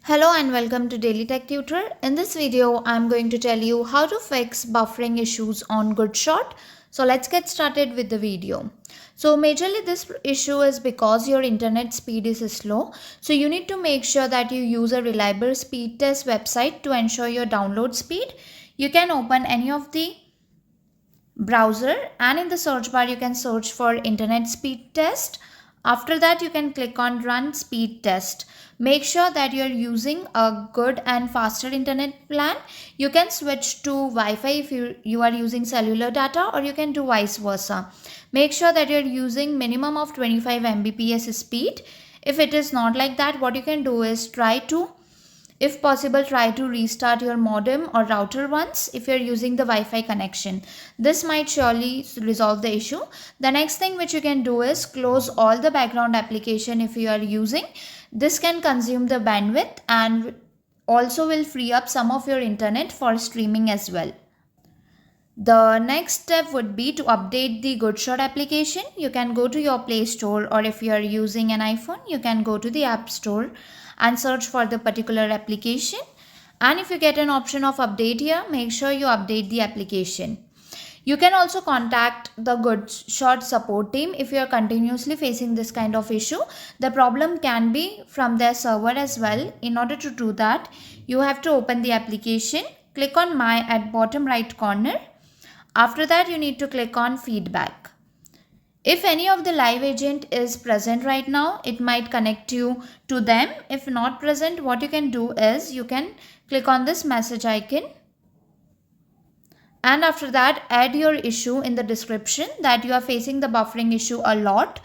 Hello and welcome to Daily Tech Tutor. In this video, I'm going to tell you how to fix buffering issues on GoodShort. So let's get started with the video. So majorly this issue is because your internet speed is slow. So you need to make sure that you use a reliable speed test website to ensure your download speed. You can open any of the browser and in the search bar you can search for internet speed test. After that you can click on run speed test. Make sure that you are using a good and faster internet plan. You can switch to Wi-Fi if you are using cellular data, or you can do vice versa. Make sure that you are using minimum of 25 Mbps speed. If it is not like that, what you can do is if possible, try to restart your modem or router once if you're using the Wi-Fi connection. This might surely resolve the issue. The next thing which you can do is close all the background application if you are using. This can consume the bandwidth and also will free up some of your internet for streaming as well. The next step would be to update the GoodShort application. You can go to your Play Store, or if you are using an iPhone, you can go to the App Store and search for the particular application. And if you get an option of update here, make sure you update the application. You can also contact the GoodShort support team if you are continuously facing this kind of issue. The problem can be from their server as well. In order to do that, you have to open the application, click on My at bottom right corner. After that, you need to click on feedback. If any of the live agent is present right now, it might connect you to them. If not present, what you can do is you can click on this message icon. And after that, add your issue in the description that you are facing the buffering issue a lot.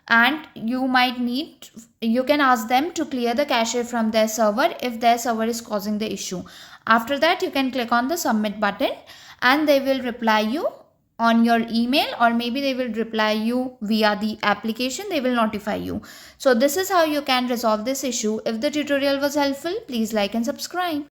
And you can ask them to clear the cache from their server if their server is causing the issue. After that, you can click on the submit button and they will reply you on your email, or maybe they will reply you via the application. They will notify you. So this is how you can resolve this issue. If the tutorial was helpful, please like and subscribe.